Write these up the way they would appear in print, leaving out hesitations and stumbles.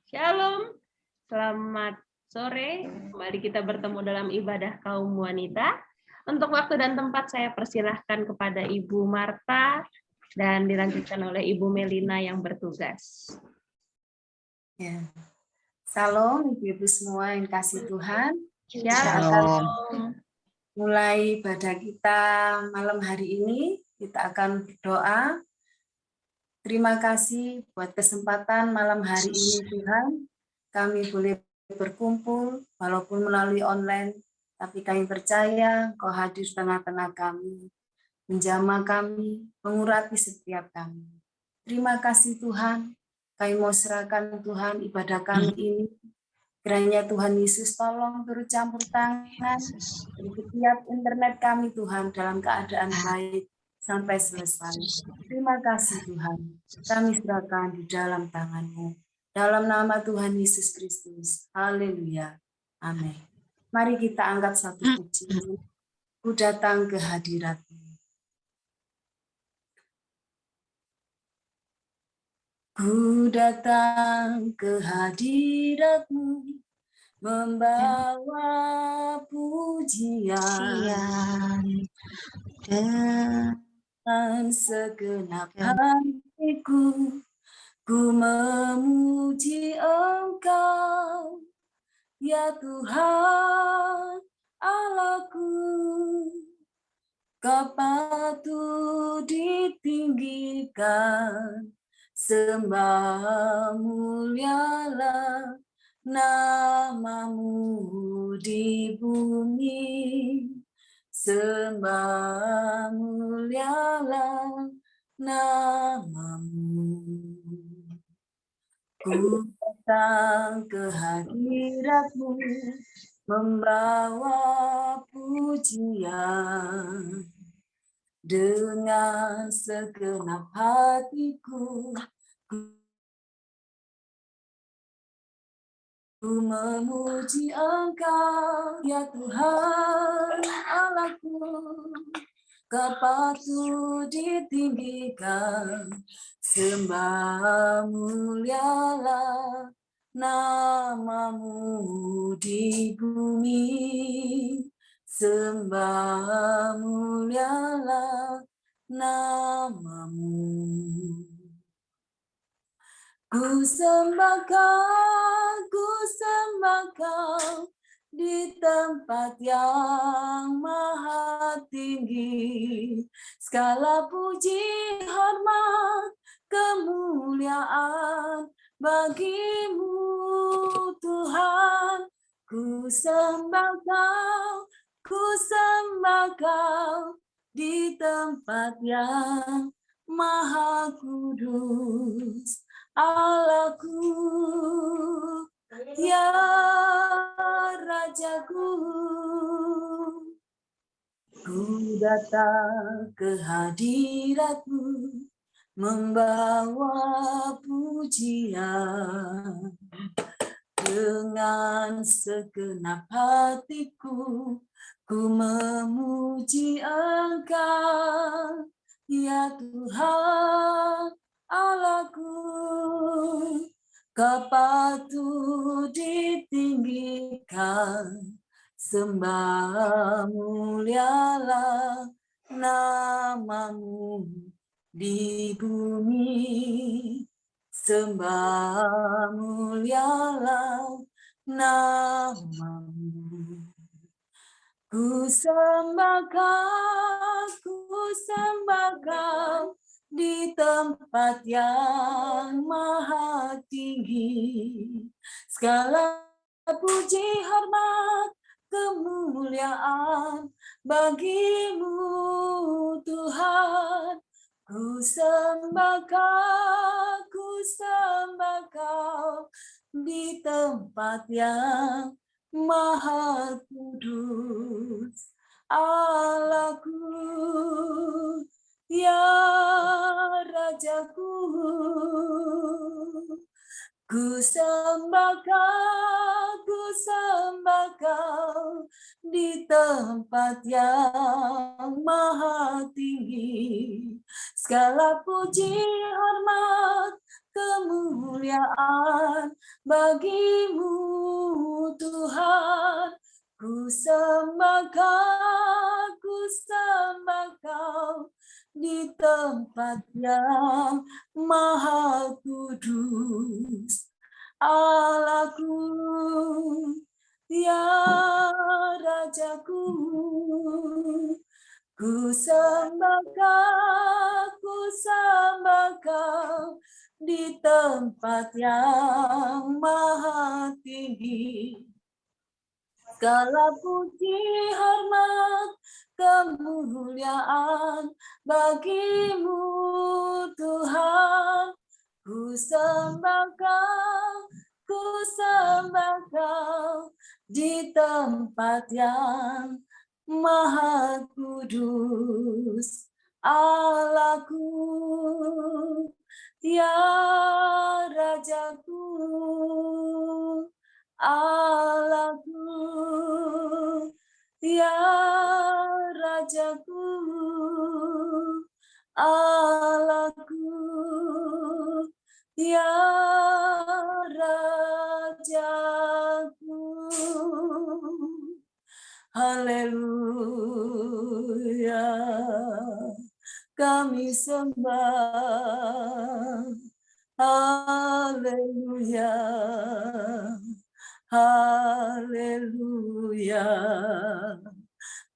Shalom, selamat sore. Kembali kita bertemu dalam ibadah kaum wanita. Untuk waktu dan tempat saya persilahkan kepada Ibu Marta dan dilanjutkan oleh Ibu Melina yang bertugas. Ya. Salam Ibu-ibu semua yang kasih Tuhan. Shalom. Mulai ibadah kita malam hari ini, kita akan berdoa. Terima kasih buat kesempatan malam hari ini Tuhan. Kami boleh berkumpul walaupun melalui online, tapi kami percaya Kau hadir tengah-tengah kami, menjamah kami, mengurapi setiap kami. Terima kasih Tuhan. Kami mau serahkan Tuhan ibadah kami ini. Kiranya Tuhan Yesus tolong turut campur tangan di setiap internet kami Tuhan dalam keadaan baik sampai selesai. Terima kasih Tuhan. Kami serahkan di dalam tangan-Mu. Dalam nama Tuhan Yesus Kristus. Haleluya. Amin. Mari kita angkat satu pujian. Ku datang ke hadirat-Mu. Ku datang ke hadirat-Mu, membawa pujian dengan segenap hatiku, ku memuji Engkau, ya Tuhan Allahku. Kau patut ditinggikan, sembah mulialah nama-Mu di bumi, sembah mulialah nama-Mu. Ku datang ke hadirat-Mu, membawa pujian dengan segenap hatiku. Ku memuji Engkau, ya Tuhan Allahku. Kau patut ditinggikan, sembah mulialah nama-Mu di bumi, sembah mulialah nama-Mu. Ku sembah Kau di tempat yang maha tinggi. Segala puji, hormat, kemuliaan bagi-Mu Tuhan. Ku sembah Kau di tempat yang maha kudus. Allahku, ya Rajaku. Ku datang ke hadirat-Mu, membawa pujian dengan segenap hatiku. Ku memuji Engkau, ya Tuhan Allahku. Kau patut ditinggikan, sembah mulialah nama-Mu di bumi, sembah mulialah nama-Mu. Ku sembah Kau di tempat yang maha tinggi. Segala puji, hormat, kemuliaan bagi-Mu Tuhan. Ku sembah Kau di tempat yang maha kudus. Allahku, ya Rajaku. Ku sembah Kau di tempat yang maha tinggi. Segala puji, hormat, kemuliaan kemuliaan bagimu Tuhan. Ku sembah Kau di tempat yang maha kudus. Allahku, ya Rajaku, ku sembah Kau di tempat yang maha tinggi. Segala puji, hormat, kemuliaan bagimu Tuhan. Ku sembah Kau di tempat yang maha kudus. Allahku, ya Rajaku, Allahku, ya Rajaku, Allahku, ya Rajaku. Haleluya, kami sembah. Haleluya, haleluya.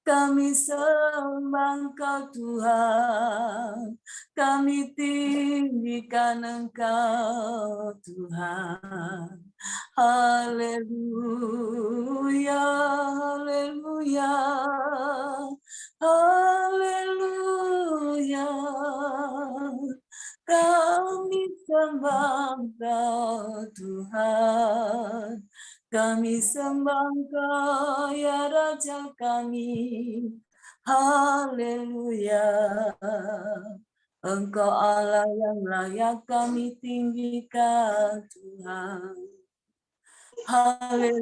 Kami sembah Engkau Tuhan, kami tinggikan Engkau Tuhan. Haleluya, haleluya, haleluya. Kami sembah Engkau Tuhan, kami sembah Engkau ya Raja kami. Haleluya, Engkau Allah yang layak kami tinggikan Tuhan. Haleluya,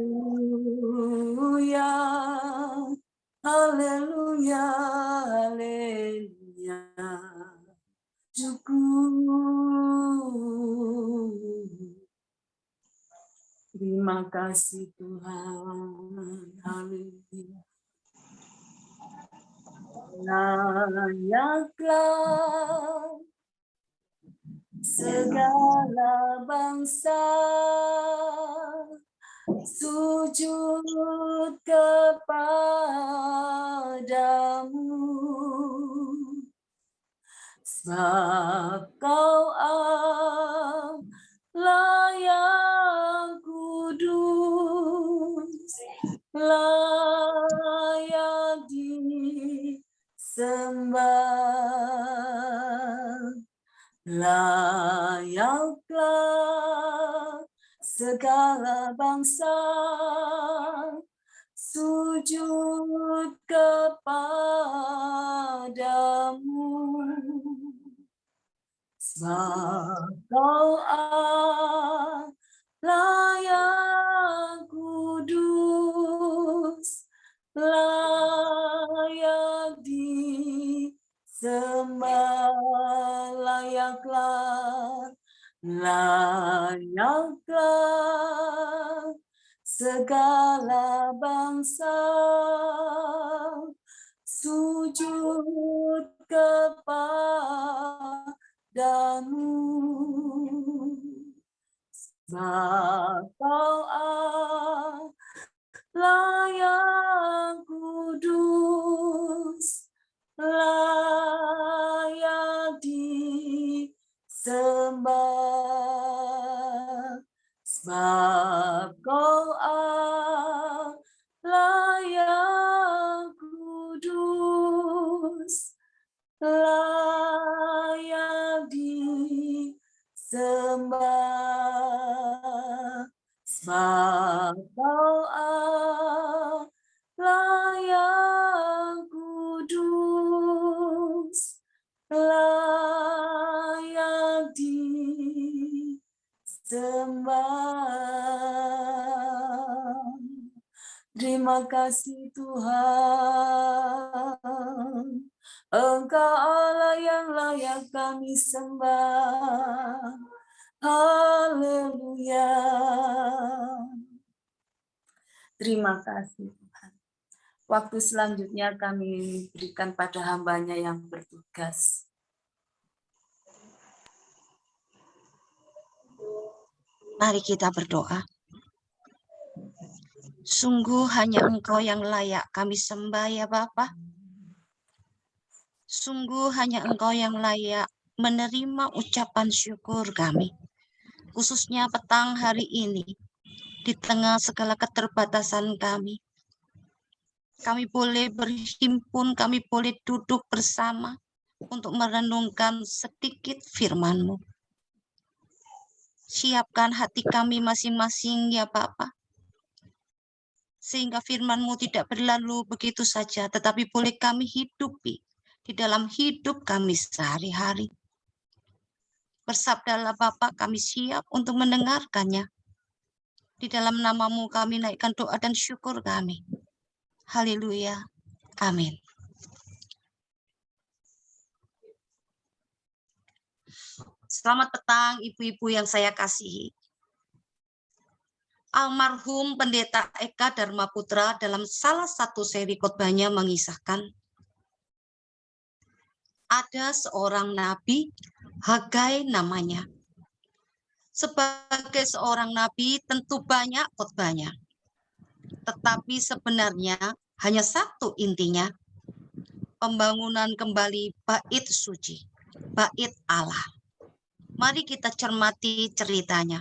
haleluya, haleluya. Syukur. Terima kasih Tuhan. Haleluya. Layaklah segala bangsa sujud kepadamu, sebab Kau Allah yang kudus, layak disembah. Layaklah segala bangsa sujud kepadamu, sebab Kau Allah yang kudus, layak disembah. Layaklah segala bangsa sujud kepadamu, sebab Kau Allah yang kudus, layak disembah. Sebab Kau Allah yang kudus, layak disembah. Sebab Kau Allah yang kudus, layak disembah. Terima kasih Tuhan, Engkau Allah yang layak kami sembah. Haleluya. Terima kasih Tuhan. Waktu selanjutnya kami berikan pada hamba-Nya yang bertugas. Mari kita berdoa. Sungguh hanya Engkau yang layak kami sembah ya Bapa. Sungguh hanya Engkau yang layak menerima ucapan syukur kami. Khususnya petang hari ini, di tengah segala keterbatasan kami. Kami boleh berhimpun, kami boleh duduk bersama untuk merenungkan sedikit firman-Mu. Siapkan hati kami masing-masing ya Bapa. Sehingga firman-Mu tidak berlalu begitu saja, tetapi boleh kami hidupi di dalam hidup kami sehari-hari. Bersabdalah Bapa, kami siap untuk mendengarkannya. Di dalam nama-Mu kami naikkan doa dan syukur kami. Haleluya. Amin. Selamat petang ibu-ibu yang saya kasihi. Almarhum Pendeta Eka Dharma Putra dalam salah satu seri khotbahnya mengisahkan ada seorang nabi, Hagai namanya. Sebagai seorang nabi tentu banyak khotbahnya. Tetapi sebenarnya hanya satu intinya, pembangunan kembali bait suci, bait Allah. Mari kita cermati ceritanya.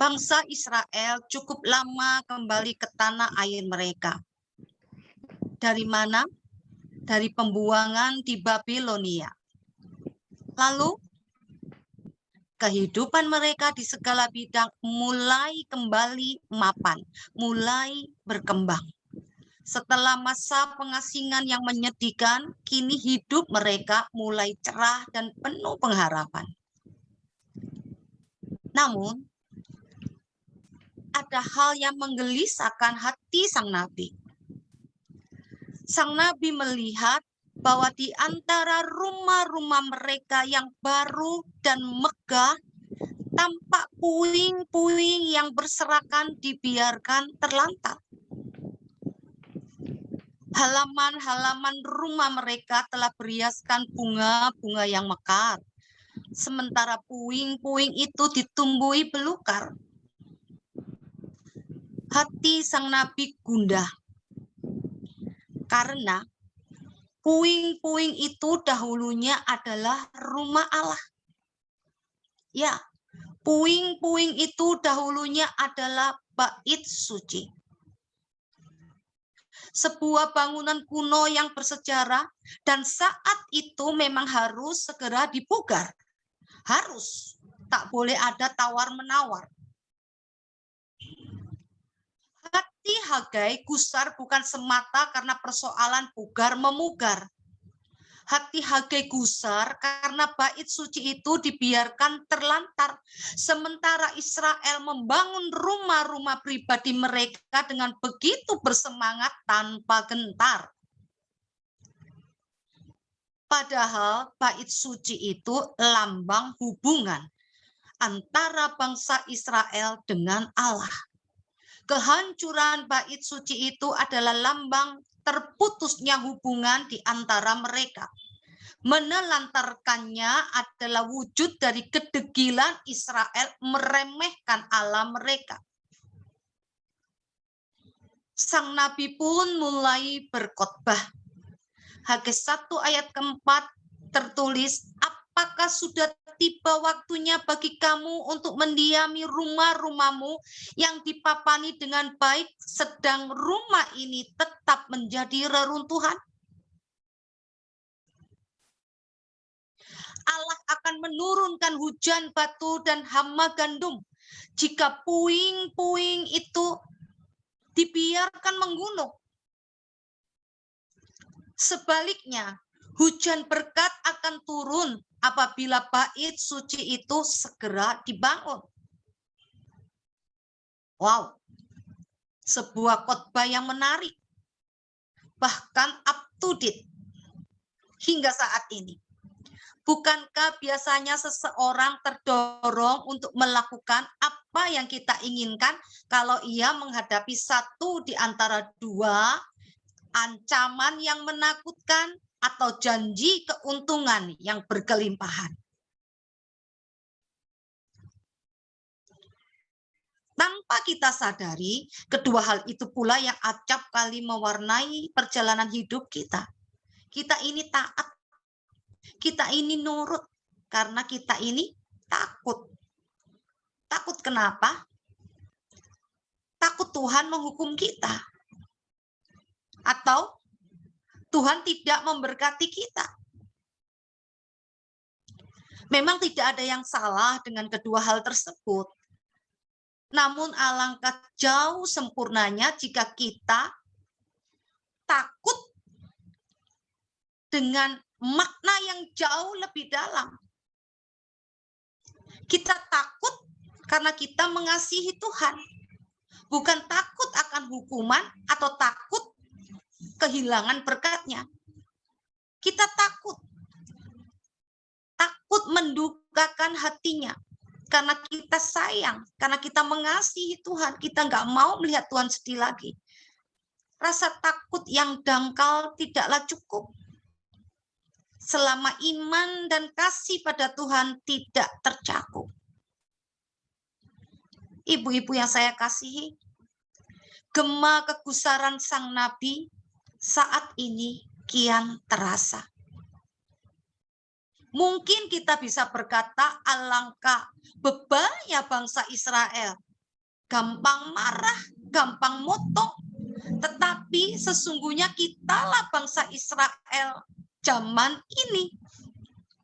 Bangsa Israel cukup lama kembali ke tanah air mereka. Dari mana? Dari pembuangan di Babilonia. Lalu, kehidupan mereka di segala bidang mulai kembali mapan, mulai berkembang. Setelah masa pengasingan yang menyedihkan, kini hidup mereka mulai cerah dan penuh pengharapan. Namun, ada hal yang menggelisahkan hati sang nabi. Sang nabi melihat bahwa di antara rumah-rumah mereka yang baru dan megah, tampak puing-puing yang berserakan dibiarkan terlantar. Halaman-halaman rumah mereka telah berhiaskan bunga-bunga yang mekar, sementara puing-puing itu ditumbuhi belukar. Hati sang nabi gundah, karena puing-puing itu dahulunya adalah rumah Allah. Ya, puing-puing itu dahulunya adalah bait suci. Sebuah bangunan kuno yang bersejarah dan saat itu memang harus segera dipugar. Harus, tak boleh ada tawar-menawar. Hati Hagai gusar bukan semata karena persoalan pugar-memugar. Hati Hagai gusar karena bait suci itu dibiarkan terlantar, sementara Israel membangun rumah-rumah pribadi mereka dengan begitu bersemangat tanpa gentar. Padahal bait suci itu lambang hubungan antara bangsa Israel dengan Allah. Kehancuran bait suci itu adalah lambang terputusnya hubungan di antara mereka. Menelantarkannya adalah wujud dari kedegilan Israel meremehkan Allah mereka. Sang nabi pun mulai berkhotbah. Hagai 1 ayat keempat tertulis, apakah sudah tiba waktunya bagi kamu untuk mendiami rumah-rumahmu yang dipapani dengan baik, sedang rumah ini tetap menjadi reruntuhan? Allah akan menurunkan hujan batu dan hama gandum jika puing-puing itu dibiarkan menggunung. Sebaliknya, hujan berkat akan turun apabila bait suci itu segera dibangun. Wow, sebuah khotbah yang menarik, bahkan up to date hingga saat ini. Bukankah biasanya seseorang terdorong untuk melakukan apa yang kita inginkan kalau ia menghadapi satu di antara dua ancaman yang menakutkan atau janji keuntungan yang berkelimpahan? Tanpa kita sadari, kedua hal itu pula yang acap kali mewarnai perjalanan hidup kita. Kita ini taat, kita ini nurut, karena kita ini takut. Takut kenapa? Takut Tuhan menghukum kita. Atau Tuhan tidak memberkati kita. Memang tidak ada yang salah dengan kedua hal tersebut. Namun alangkah jauh sempurnanya jika kita takut dengan makna yang jauh lebih dalam. Kita takut karena kita mengasihi Tuhan. Bukan takut akan hukuman atau takut kehilangan berkat-Nya. Kita takut. Takut mendukakan hati-Nya. Karena kita sayang, karena kita mengasihi Tuhan, kita nggak mau melihat Tuhan sedih lagi. Rasa takut yang dangkal tidaklah cukup. Selama iman dan kasih pada Tuhan tidak tercakup. Ibu-ibu yang saya kasihi, gema kegusaran sang nabi saat ini kian terasa. Mungkin kita bisa berkata alangkah bebannya bangsa Israel. Gampang marah, gampang motok. Tetapi sesungguhnya kitalah bangsa Israel zaman ini.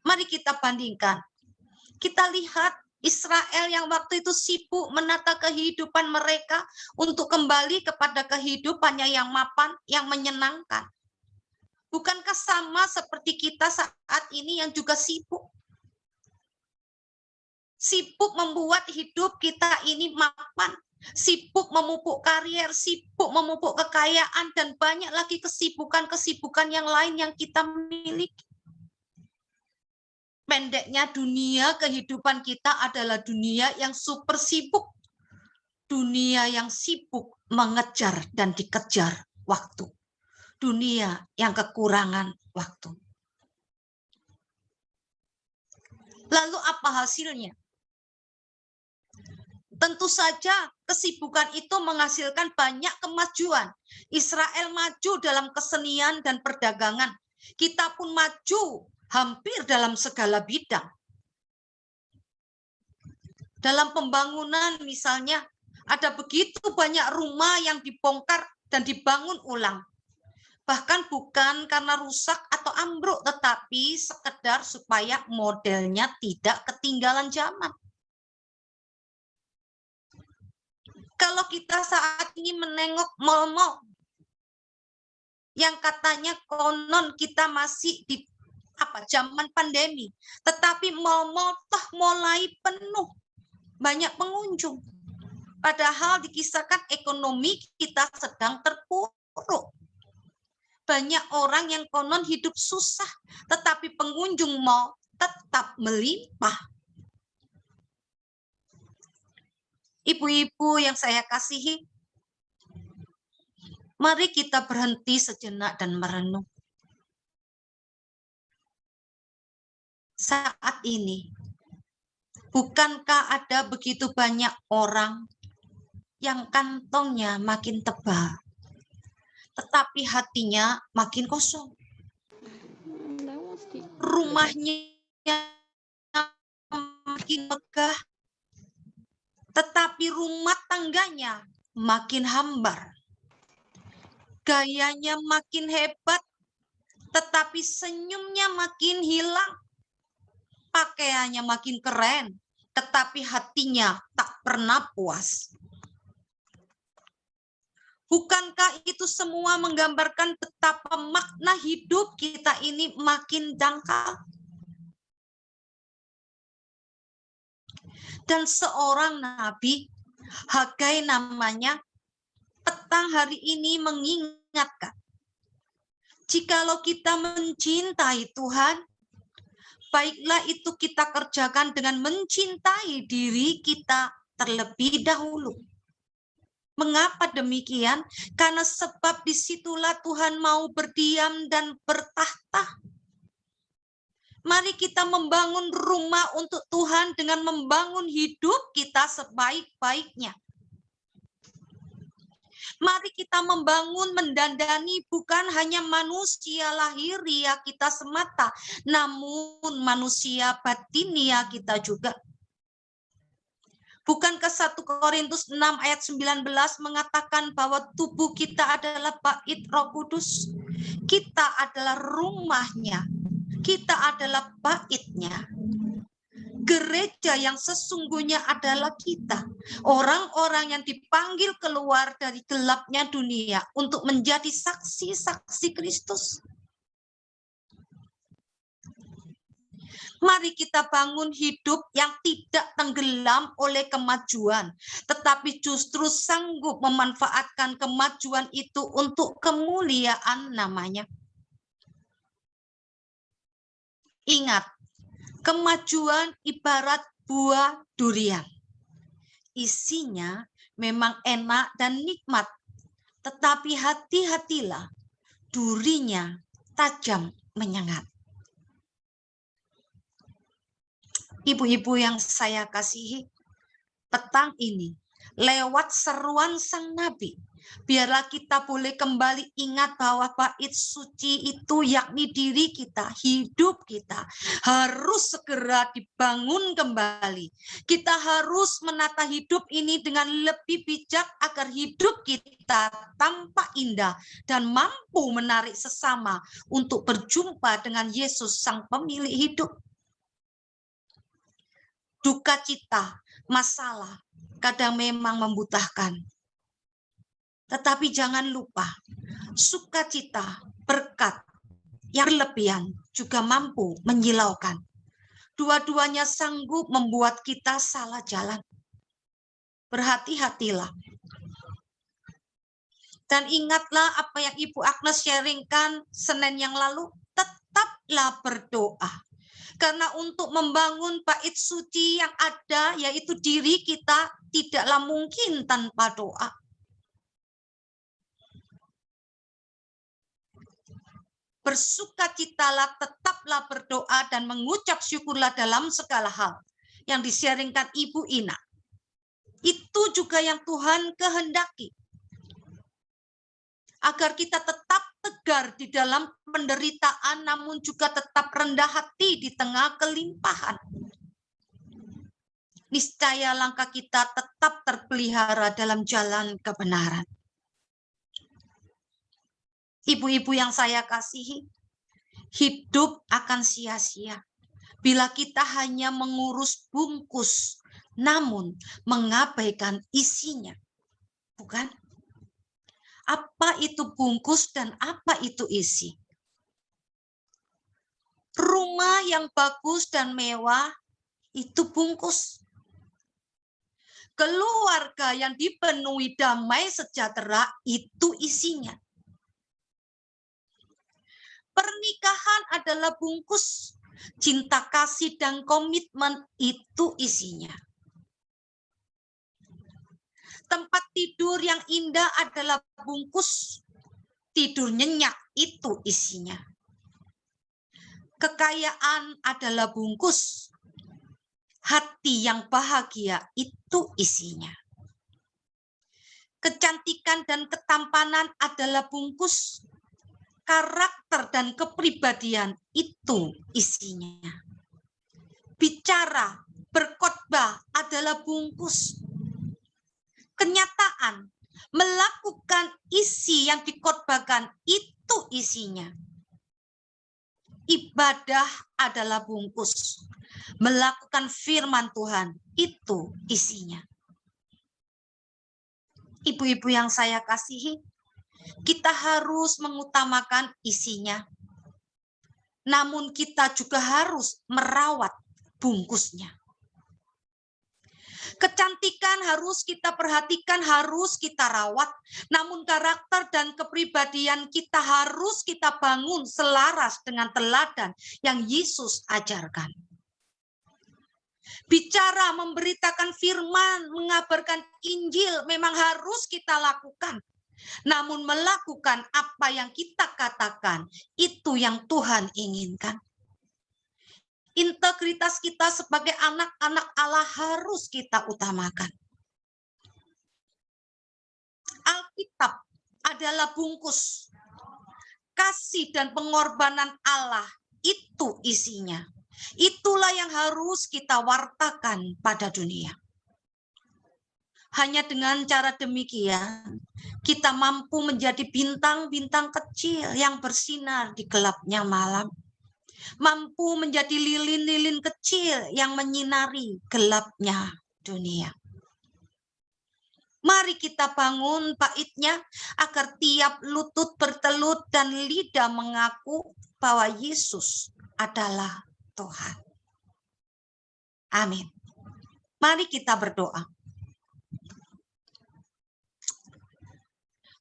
Mari kita bandingkan. Kita lihat Israel yang waktu itu sibuk menata kehidupan mereka untuk kembali kepada kehidupannya yang mapan, yang menyenangkan. Bukankah sama seperti kita saat ini yang juga sibuk? Sibuk membuat hidup kita ini mapan. Sibuk memupuk karier, sibuk memupuk kekayaan, dan banyak lagi kesibukan-kesibukan yang lain yang kita miliki. Pendeknya dunia kehidupan kita adalah dunia yang super sibuk. Dunia yang sibuk mengejar dan dikejar waktu. Dunia yang kekurangan waktu. Lalu apa hasilnya? Tentu saja kesibukan itu menghasilkan banyak kemajuan. Israel maju dalam kesenian dan perdagangan. Kita pun maju hampir dalam segala bidang. Dalam pembangunan misalnya, ada begitu banyak rumah yang dibongkar dan dibangun ulang. Bahkan bukan karena rusak atau ambruk, tetapi sekedar supaya modelnya tidak ketinggalan zaman. Kalau kita saat ini menengok mal-mal yang katanya konon kita masih di zaman pandemi, tetapi mal-mal toh mulai penuh, banyak pengunjung. Padahal dikisahkan ekonomi kita sedang terpuruk. Banyak orang yang konon hidup susah, tetapi pengunjung mal tetap melimpah. Ibu-ibu yang saya kasihi, mari kita berhenti sejenak dan merenung. Saat ini, bukankah ada begitu banyak orang yang kantongnya makin tebal, tetapi hatinya makin kosong. Rumahnya makin megah, tetapi rumah tangganya makin hambar. Gayanya makin hebat, tetapi senyumnya makin hilang. Pakaiannya makin keren, tetapi hatinya tak pernah puas. Bukankah itu semua menggambarkan betapa makna hidup kita ini makin dangkal? Dan seorang nabi, Hagai namanya, petang hari ini mengingatkan, jikalau kita mencintai Tuhan, baiklah itu kita kerjakan dengan mencintai diri kita terlebih dahulu. Mengapa demikian? Karena sebab disitulah Tuhan mau berdiam dan bertahta. Mari kita membangun rumah untuk Tuhan dengan membangun hidup kita sebaik-baiknya. Mari kita membangun, mendandani bukan hanya manusia lahiria kita semata, namun manusia batinia kita juga. Bukankah 1 Korintus 6 ayat 19 mengatakan bahwa tubuh kita adalah bait Roh Kudus? Kita adalah rumahnya, kita adalah baitnya. Gereja yang sesungguhnya adalah kita, orang-orang yang dipanggil keluar dari gelapnya dunia untuk menjadi saksi-saksi Kristus. Mari kita bangun hidup yang tidak tenggelam oleh kemajuan, tetapi justru sanggup memanfaatkan kemajuan itu untuk kemuliaan namanya. Ingat, kemajuan ibarat buah durian. Isinya memang enak dan nikmat, tetapi hati-hatilah, durinya tajam menyengat. Ibu-ibu yang saya kasihi, petang ini lewat seruan sang nabi, biarlah kita boleh kembali ingat bahwa bait suci itu yakni diri kita, hidup kita harus segera dibangun kembali. Kita harus menata hidup ini dengan lebih bijak agar hidup kita tampak indah dan mampu menarik sesama untuk berjumpa dengan Yesus sang pemilik hidup. Duka cita, masalah kadang memang membutahkan. Tetapi jangan lupa, sukacita, berkat yang berlebihan juga mampu menyilaukan. Dua-duanya sanggup membuat kita salah jalan. Berhati-hatilah. Dan ingatlah apa yang Ibu Agnes sharingkan Senin yang lalu, tetaplah berdoa. Karena untuk membangun bait suci yang ada, yaitu diri kita, tidaklah mungkin tanpa doa. Bersukacitalah, tetaplah berdoa dan mengucap syukurlah dalam segala hal. Yang di-sharingkan Ibu Ina. Itu juga yang Tuhan kehendaki. Agar kita tetap tegar di dalam penderitaan, namun juga tetap rendah hati di tengah kelimpahan. Niscaya langkah kita tetap terpelihara dalam jalan kebenaran. Ibu-ibu yang saya kasihi, hidup akan sia-sia bila kita hanya mengurus bungkus, namun mengabaikan isinya. Bukan? Apa itu bungkus dan apa itu isi? Rumah yang bagus dan mewah itu bungkus. Keluarga yang dipenuhi damai sejahtera itu isinya. Pernikahan adalah bungkus. Cinta kasih dan komitmen itu isinya. Tempat tidur yang indah adalah bungkus. Tidur nyenyak itu isinya. Kekayaan adalah bungkus. Hati yang bahagia itu isinya. Kecantikan dan ketampanan adalah bungkus. Karakter dan kepribadian itu isinya. Bicara, berkhotbah adalah bungkus. Kenyataan, melakukan isi yang dikhotbahkan itu isinya. Ibadah adalah bungkus. Melakukan firman Tuhan itu isinya. Ibu-ibu yang saya kasihi, kita harus mengutamakan isinya. Namun kita juga harus merawat bungkusnya. Kecantikan harus kita perhatikan, harus kita rawat. Namun karakter dan kepribadian kita harus kita bangun selaras dengan teladan yang Yesus ajarkan. Bicara, memberitakan firman, mengabarkan Injil memang harus kita lakukan. Namun melakukan apa yang kita katakan, itu yang Tuhan inginkan. Integritas kita sebagai anak-anak Allah harus kita utamakan. Alkitab adalah bungkus kasih dan pengorbanan Allah, itu isinya. Itulah yang harus kita wartakan pada dunia. Hanya dengan cara demikian, kita mampu menjadi bintang-bintang kecil yang bersinar di gelapnya malam. Mampu menjadi lilin-lilin kecil yang menyinari gelapnya dunia. Mari kita bangun baitnya agar tiap lutut bertelut dan lidah mengaku bahwa Yesus adalah Tuhan. Amin. Mari kita berdoa.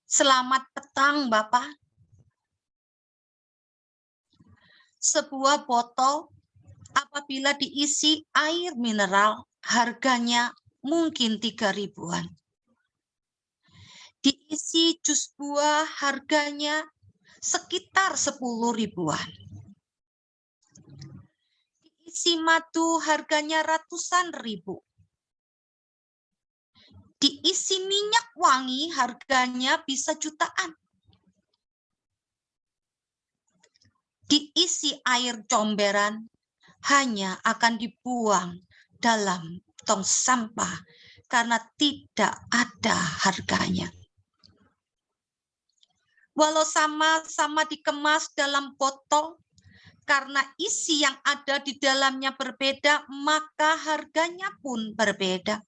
Selamat petang, Bapak. Sebuah botol apabila diisi air mineral harganya mungkin 3.000-an. Diisi jus buah harganya sekitar 10.000-an. Diisi madu harganya ratusan ribu. Diisi minyak wangi harganya bisa jutaan. Diisi air comberan hanya akan dibuang dalam tong sampah karena tidak ada harganya. Walau sama-sama dikemas dalam botol, karena isi yang ada di dalamnya berbeda, maka harganya pun berbeda.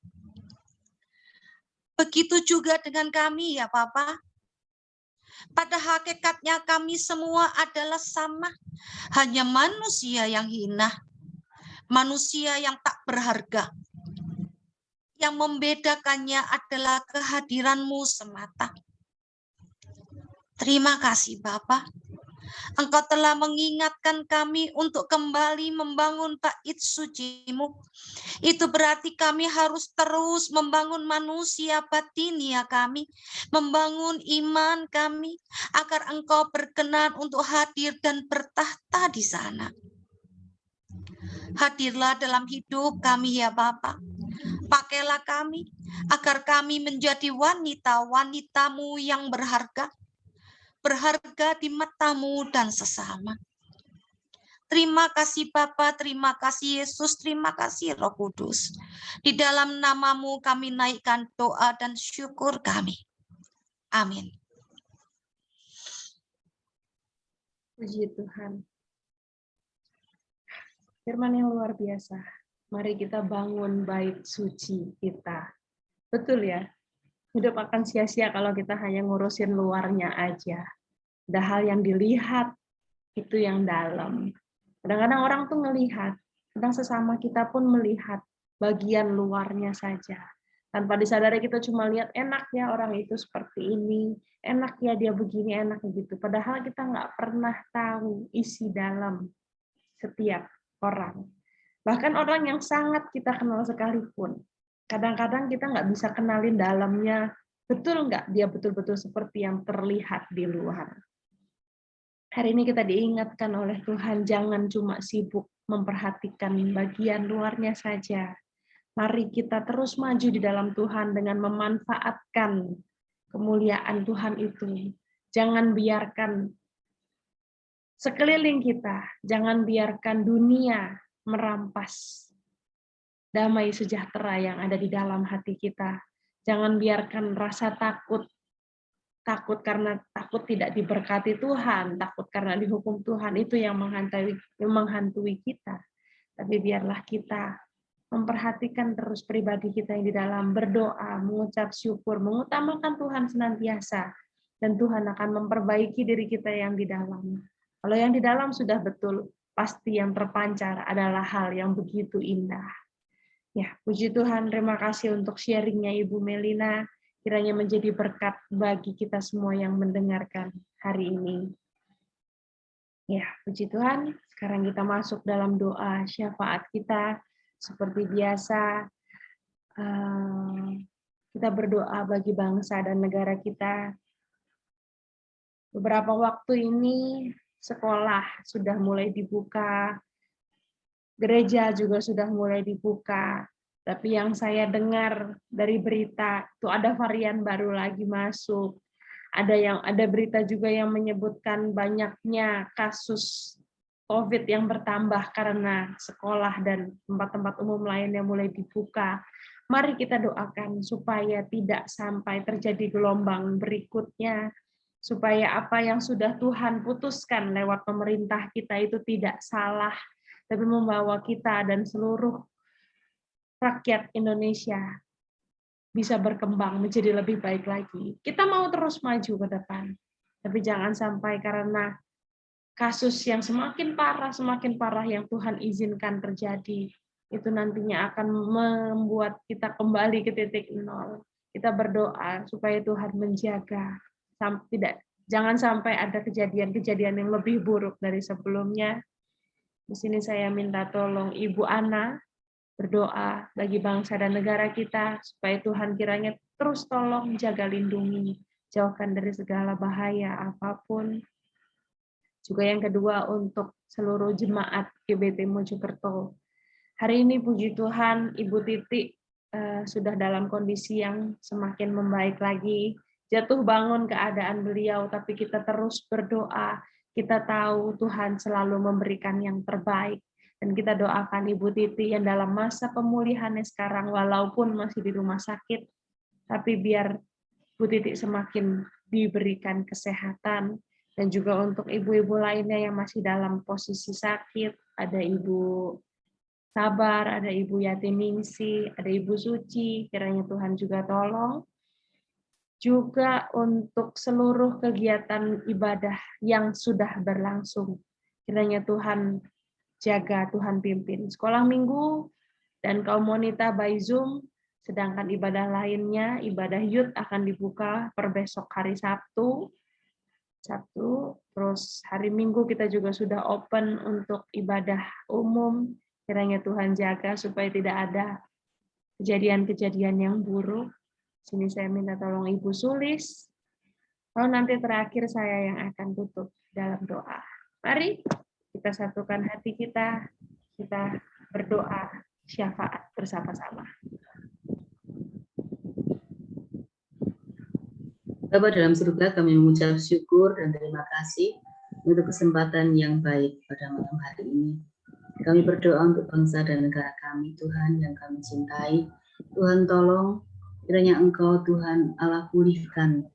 Begitu juga dengan kami ya Bapak. Pada hakikatnya kami semua adalah sama, hanya manusia yang hina, manusia yang tak berharga. Yang membedakannya adalah kehadiran-Mu semata. Terima kasih Bapa. Engkau telah mengingatkan kami untuk kembali membangun bait suci-Mu. Itu berarti kami harus terus membangun manusia batinia kami, membangun iman kami, agar Engkau berkenan untuk hadir dan bertahta di sana. Hadirlah dalam hidup kami ya Bapa. Pakailah kami, agar kami menjadi wanita-wanita-Mu yang berharga di mata-Mu dan sesama. Terima kasih Bapa, terima kasih Yesus, terima kasih Roh Kudus. Di dalam nama-Mu kami naikkan doa dan syukur kami. Amin. Puji Tuhan. Firman yang luar biasa. Mari kita bangun bait suci kita. Betul ya? Hidup akan sia-sia kalau kita hanya ngurusin luarnya aja. Ada hal yang dilihat, itu yang dalam. Kadang-kadang orang tuh ngelihat, kadang sesama kita pun melihat bagian luarnya saja. Tanpa disadari kita cuma lihat enak ya orang itu seperti ini, enak ya dia begini, enak gitu. Padahal kita nggak pernah tahu isi dalam setiap orang. Bahkan orang yang sangat kita kenal sekalipun. Kadang-kadang kita nggak bisa kenalin dalamnya, betul nggak dia betul-betul seperti yang terlihat di luar. Hari ini kita diingatkan oleh Tuhan, jangan cuma sibuk memperhatikan bagian luarnya saja. Mari kita terus maju di dalam Tuhan dengan memanfaatkan kemuliaan Tuhan itu. Jangan biarkan sekeliling kita, jangan biarkan dunia merampas damai sejahtera yang ada di dalam hati kita. Jangan biarkan rasa takut karena takut tidak diberkati Tuhan, takut karena dihukum Tuhan, itu yang menghantui kita. Tapi biarlah kita memperhatikan terus pribadi kita yang di dalam, berdoa, mengucap syukur, mengutamakan Tuhan senantiasa, dan Tuhan akan memperbaiki diri kita yang di dalam. Kalau yang di dalam sudah betul, pasti yang terpancar adalah hal yang begitu indah. Ya, puji Tuhan, terima kasih untuk sharingnya Ibu Melina. Kiranya menjadi berkat bagi kita semua yang mendengarkan hari ini. Ya, puji Tuhan. Sekarang kita masuk dalam doa syafaat kita. Seperti biasa, kita berdoa bagi bangsa dan negara kita. Beberapa waktu ini sekolah sudah mulai dibuka, gereja juga sudah mulai dibuka. Tapi yang saya dengar dari berita itu ada varian baru lagi masuk. Ada berita juga yang menyebutkan banyaknya kasus COVID yang bertambah karena sekolah dan tempat-tempat umum lain yang mulai dibuka. Mari kita doakan supaya tidak sampai terjadi gelombang berikutnya, supaya apa yang sudah Tuhan putuskan lewat pemerintah kita itu tidak salah, tapi membawa kita dan seluruh rakyat Indonesia bisa berkembang menjadi lebih baik lagi. Kita mau terus maju ke depan, tapi jangan sampai karena kasus yang semakin parah yang Tuhan izinkan terjadi, itu nantinya akan membuat kita kembali ke titik nol. Kita berdoa supaya Tuhan menjaga, jangan sampai ada kejadian-kejadian yang lebih buruk dari sebelumnya. Di sini saya minta tolong Ibu Ana, berdoa bagi bangsa dan negara kita, supaya Tuhan kiranya terus tolong jaga lindungi, jauhkan dari segala bahaya apapun. Juga yang kedua untuk seluruh jemaat GBT Mojokerto. Hari ini puji Tuhan, Ibu Titik sudah dalam kondisi yang semakin membaik lagi. Jatuh bangun keadaan beliau, tapi kita terus berdoa. Kita tahu Tuhan selalu memberikan yang terbaik. Dan kita doakan Ibu Titi yang dalam masa pemulihannya sekarang, walaupun masih di rumah sakit, tapi biar Bu Titi semakin diberikan kesehatan. Dan juga untuk ibu-ibu lainnya yang masih dalam posisi sakit, ada Ibu Sabar, ada Ibu Yatiningsi, ada Ibu Suci, kiranya Tuhan juga tolong. Juga untuk seluruh kegiatan ibadah yang sudah berlangsung, kiranya Tuhan jaga, Tuhan pimpin. Sekolah minggu dan kaum wanita by Zoom, sedangkan ibadah lainnya, ibadah youth akan dibuka per besok hari Sabtu, terus hari Minggu kita juga sudah open untuk ibadah umum. Kiranya Tuhan jaga supaya tidak ada kejadian-kejadian yang buruk. Sini saya minta tolong Ibu Sulis. Lalu nanti terakhir saya yang akan tutup dalam doa. Mari kita satukan hati kita berdoa syafaat bersama-sama. Bapa dalam surga, kami mengucap syukur dan terima kasih untuk kesempatan yang baik pada malam hari ini. Kami berdoa untuk bangsa dan negara kami, Tuhan yang kami cintai. Tuhan tolong, kiranya Engkau Tuhan Allah pulihkan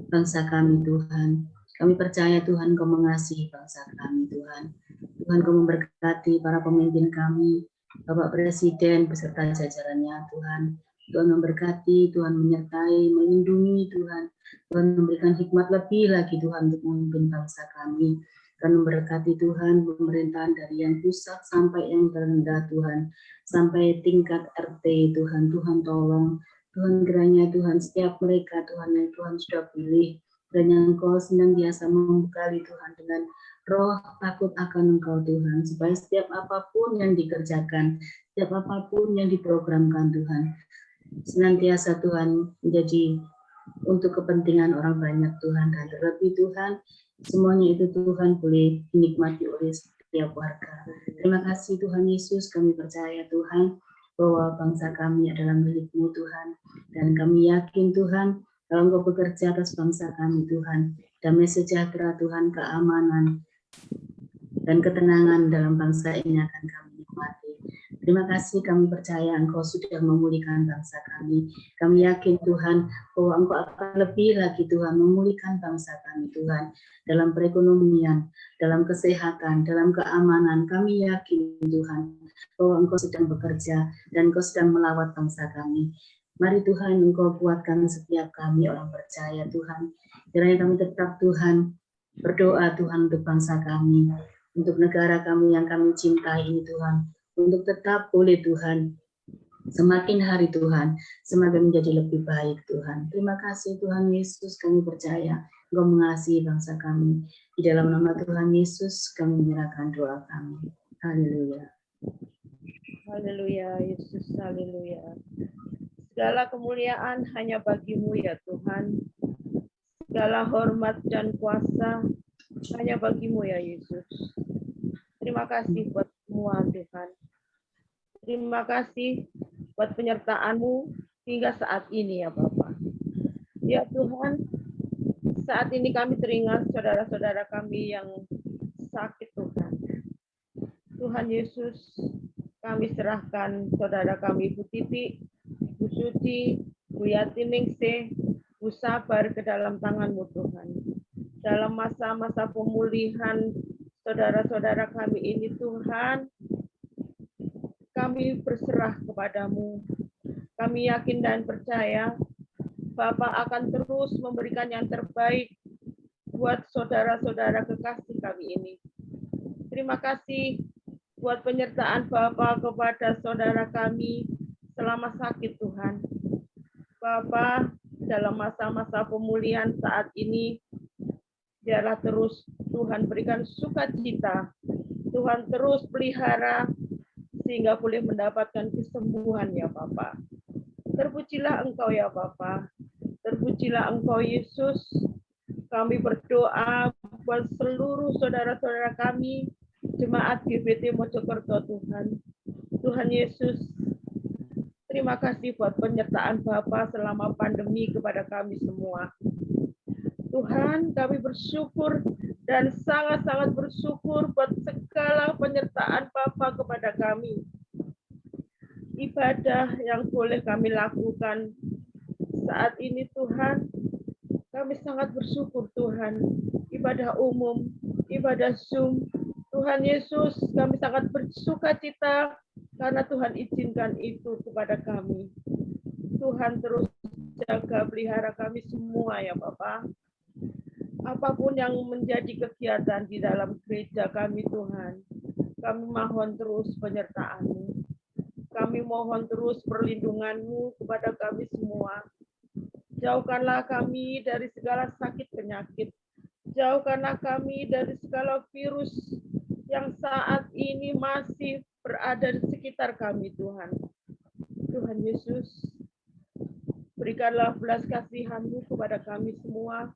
bangsa kami, Tuhan. Kami percaya Tuhan Kau mengasihi bangsa kami, Tuhan. Tuhan Kau memberkati para pemimpin kami, Bapak Presiden beserta jajarannya, Tuhan. Tuhan memberkati, Tuhan menyertai, melindungi, Tuhan. Tuhan memberikan hikmat lebih lagi, Tuhan, untuk memimpin bangsa kami. Tuhan memberkati, Tuhan, pemerintahan dari yang pusat sampai yang terendah, Tuhan. Sampai tingkat RT, Tuhan. Tuhan tolong. Tuhan kiranya, Tuhan, setiap mereka, Tuhan, yang Tuhan sudah pilih. Dan yang Engkau senantiasa membekali, Tuhan, dengan roh takut akan Engkau, Tuhan. Supaya setiap apapun yang dikerjakan, setiap apapun yang diprogramkan, Tuhan, senantiasa Tuhan menjadi untuk kepentingan orang banyak, Tuhan. Dan terlebih Tuhan, semuanya itu Tuhan boleh dinikmati oleh setiap warga. Terima kasih Tuhan Yesus, kami percaya Tuhan bahwa bangsa kami adalah milik-Mu, Tuhan. Dan kami yakin Tuhan, kalau Engkau bekerja atas bangsa kami, Tuhan, damai sejahtera, Tuhan, keamanan dan ketenangan dalam bangsa ini akan kami nikmati. Terima kasih, kami percaya Engkau sudah memulihkan bangsa kami. Kami yakin Tuhan bahwa Engkau akan lebih lagi Tuhan memulihkan bangsa kami, Tuhan. Dalam perekonomian, dalam kesehatan, dalam keamanan, kami yakin Tuhan bahwa Engkau sedang bekerja dan Engkau sedang melawat bangsa kami. Mari Tuhan Engkau kuatkan setiap kami orang percaya, Tuhan. Kiranya kami tetap Tuhan berdoa Tuhan untuk bangsa kami, untuk negara kami yang kami cintai ini, Tuhan. Untuk tetap boleh Tuhan Semakin hari Tuhan, semakin menjadi lebih baik Tuhan. Terima kasih Tuhan Yesus, kami percaya Engkau mengasihi bangsa kami. Di dalam nama Tuhan Yesus, kami menyerahkan doa kami. Haleluya. Haleluya, Yesus, haleluya. Segala kemuliaan hanya bagi-Mu ya Tuhan. Segala hormat dan kuasa hanya bagi-Mu ya Yesus. Terima kasih buat semua Tuhan. Terima kasih buat penyertaan-Mu hingga saat ini ya Bapak. Ya Tuhan, saat ini kami teringat saudara-saudara kami yang sakit Tuhan. Tuhan Yesus, kami serahkan saudara kami Bu Titi, Bu Suci, Bu Yati Ningsih, Bu Sabar ke dalam tangan-Mu Tuhan. Dalam masa-masa pemulihan saudara-saudara kami ini Tuhan, kami berserah kepadamu. Kami yakin dan percaya Bapak akan terus memberikan yang terbaik buat saudara-saudara kekasih kami ini. Terima kasih buat penyertaan Bapak kepada saudara kami selama sakit Tuhan. Bapak, dalam masa-masa pemulihan saat ini, biarlah terus Tuhan berikan sukacita. Tuhan terus pelihara sehingga boleh mendapatkan kesembuhan ya Bapak. Terpujilah Engkau ya Bapak. Terpujilah Engkau Yesus. Kami berdoa buat seluruh saudara-saudara kami, Jemaat GBT Mojokerto Tuhan. Tuhan Yesus, terima kasih buat penyertaan Bapa selama pandemi kepada kami semua. Tuhan, kami bersyukur dan sangat-sangat bersyukur buat segala penyertaan Bapa kepada kami. Ibadah yang boleh kami lakukan saat ini Tuhan, kami sangat bersyukur Tuhan. Ibadah umum, ibadah Zoom, Tuhan Yesus, kami sangat bersukacita karena Tuhan izinkan itu kepada kami. Tuhan terus jaga pelihara kami semua ya Bapak. Apapun yang menjadi kegiatan di dalam gereja kami Tuhan, kami mohon terus penyertaan-Mu. Kami mohon terus perlindungan-Mu kepada kami semua. Jauhkanlah kami dari segala sakit penyakit. Jauhkanlah kami dari segala virus yang saat ini masih berada di sekitar kami Tuhan. Tuhan Yesus, berikanlah belas kasihan-Mu kepada kami semua,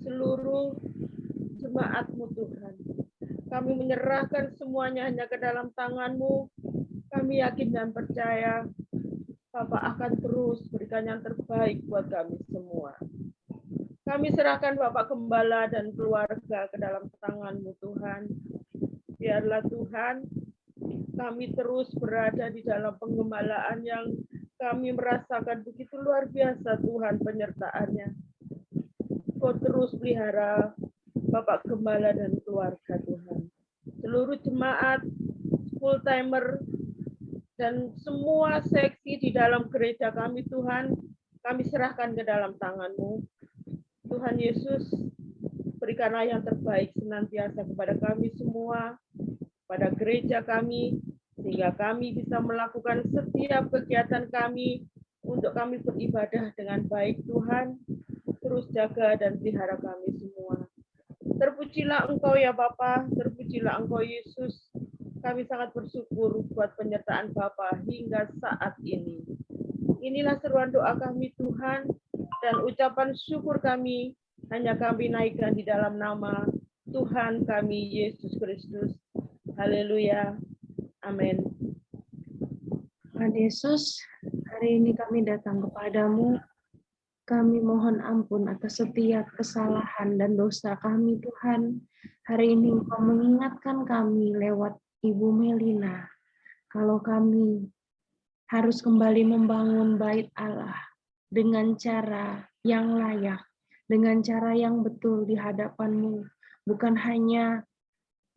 seluruh jemaat-Mu Tuhan. Kami menyerahkan semuanya hanya ke dalam tangan-Mu. Kami yakin dan percaya Bapak akan terus berikan yang terbaik buat kami semua. Kami serahkan Bapak Gembala dan keluarga ke dalam tangan-Mu Tuhan. Biarlah Tuhan, kami terus berada di dalam penggembalaan yang kami merasakan begitu luar biasa Tuhan penyertaannya. Kau terus pelihara Bapak Gembala dan keluarga Tuhan. Seluruh jemaat, full timer, dan semua seksi di dalam gereja kami Tuhan, kami serahkan ke dalam tangan-Mu. Tuhan Yesus, berikanlah yang terbaik senantiasa kepada kami semua, pada gereja kami, sehingga kami bisa melakukan setiap kegiatan kami untuk kami beribadah dengan baik Tuhan. Terus jaga dan pelihara kami semua. Terpujilah Engkau ya Bapa, terpujilah Engkau Yesus. Kami sangat bersyukur buat penyertaan Bapa hingga saat ini. Inilah seruan doa kami Tuhan, dan ucapan syukur kami hanya kami naikkan di dalam nama Tuhan kami Yesus Kristus. Haleluya. Amin. Tuhan Yesus, hari ini kami datang kepadamu. Kami mohon ampun atas setiap kesalahan dan dosa kami, Tuhan. Hari ini Engkau mengingatkan kami lewat Ibu Melina, kalau kami harus kembali membangun bait Allah dengan cara yang layak, dengan cara yang betul di hadapan-Mu. Bukan hanya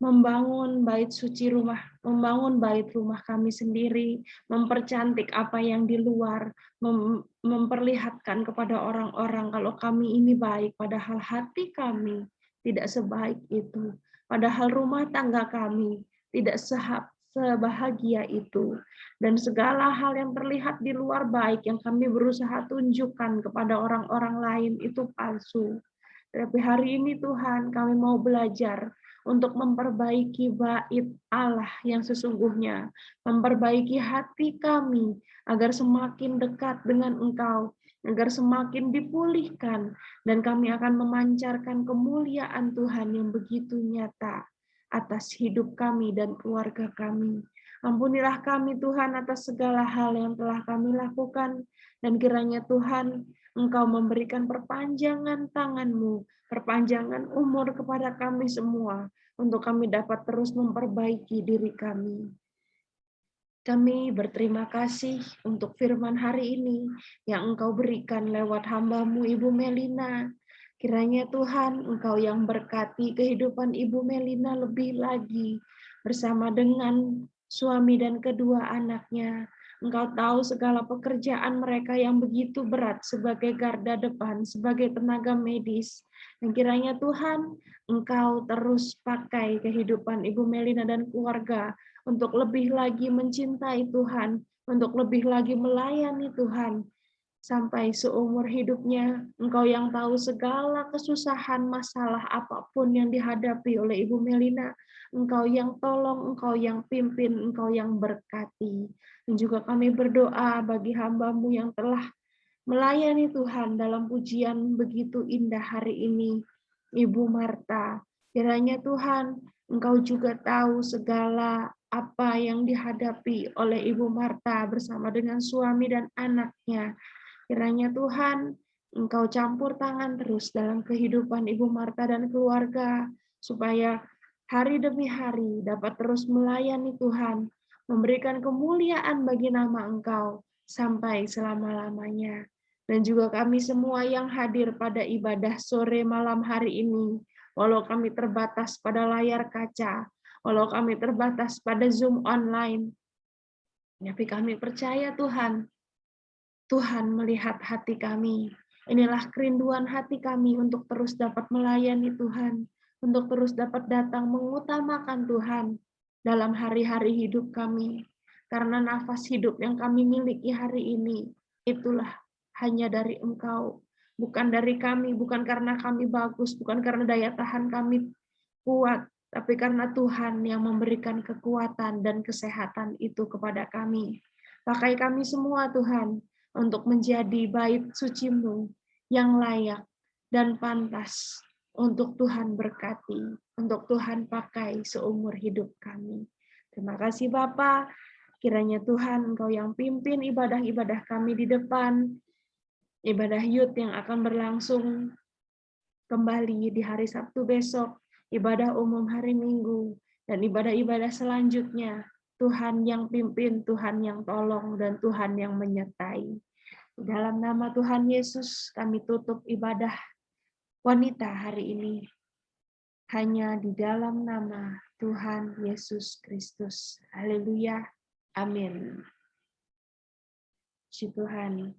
membangun bait suci rumah, membangun bait rumah kami sendiri, mempercantik apa yang di luar, memperlihatkan kepada orang-orang kalau kami ini baik, padahal hati kami tidak sebaik itu. Padahal rumah tangga kami tidak sebahagia itu. Dan segala hal yang terlihat di luar baik yang kami berusaha tunjukkan kepada orang-orang lain itu palsu. Tapi hari ini Tuhan, kami mau belajar untuk memperbaiki bait Allah yang sesungguhnya, memperbaiki hati kami agar semakin dekat dengan Engkau, agar semakin dipulihkan, dan kami akan memancarkan kemuliaan Tuhan yang begitu nyata atas hidup kami dan keluarga kami. Ampunilah kami Tuhan atas segala hal yang telah kami lakukan, dan kiranya Tuhan Engkau memberikan perpanjangan tangan-Mu, perpanjangan umur kepada kami semua, untuk kami dapat terus memperbaiki diri kami. Kami berterima kasih untuk firman hari ini yang Engkau berikan lewat hamba-Mu Ibu Melina. Kiranya Tuhan, Engkau yang berkati kehidupan Ibu Melina lebih lagi bersama dengan suami dan kedua anaknya. Engkau tahu segala pekerjaan mereka yang begitu berat sebagai garda depan, sebagai tenaga medis. Dan kiranya Tuhan, Engkau terus pakai kehidupan Ibu Melina dan keluarga untuk lebih lagi mencintai Tuhan, untuk lebih lagi melayani Tuhan. Sampai seumur hidupnya, Engkau yang tahu segala kesusahan, masalah apapun yang dihadapi oleh Ibu Melina, Engkau yang tolong, Engkau yang pimpin, Engkau yang berkati. Dan juga kami berdoa bagi hamba-Mu yang telah melayani Tuhan dalam pujian begitu indah hari ini, Ibu Marta. Kiranya Tuhan, Engkau juga tahu segala apa yang dihadapi oleh Ibu Marta bersama dengan suami dan anaknya. Kiranya Tuhan, Engkau campur tangan terus dalam kehidupan Ibu Marta dan keluarga, supaya hari demi hari dapat terus melayani Tuhan, memberikan kemuliaan bagi nama Engkau sampai selama-lamanya. Dan juga kami semua yang hadir pada ibadah sore malam hari ini, walau kami terbatas pada layar kaca, walau kami terbatas pada Zoom online, tapi kami percaya Tuhan, Tuhan melihat hati kami. Inilah kerinduan hati kami untuk terus dapat melayani Tuhan, untuk terus dapat datang mengutamakan Tuhan dalam hari-hari hidup kami. Karena nafas hidup yang kami miliki hari ini, itulah hanya dari Engkau. Bukan dari kami, bukan karena kami bagus, bukan karena daya tahan kami kuat, tapi karena Tuhan yang memberikan kekuatan dan kesehatan itu kepada kami. Pakai kami semua Tuhan, untuk menjadi bait suci-Mu yang layak dan pantas untuk Tuhan berkati, untuk Tuhan pakai seumur hidup kami. Terima kasih Bapa, kiranya Tuhan Engkau yang pimpin ibadah-ibadah kami di depan, ibadah youth yang akan berlangsung kembali di hari Sabtu besok, ibadah umum hari Minggu, dan ibadah-ibadah selanjutnya. Tuhan yang pimpin, Tuhan yang tolong, dan Tuhan yang menyertai. Di dalam nama Tuhan Yesus, kami tutup ibadah wanita hari ini. Hanya di dalam nama Tuhan Yesus Kristus. Haleluya. Amin. Puji Tuhan.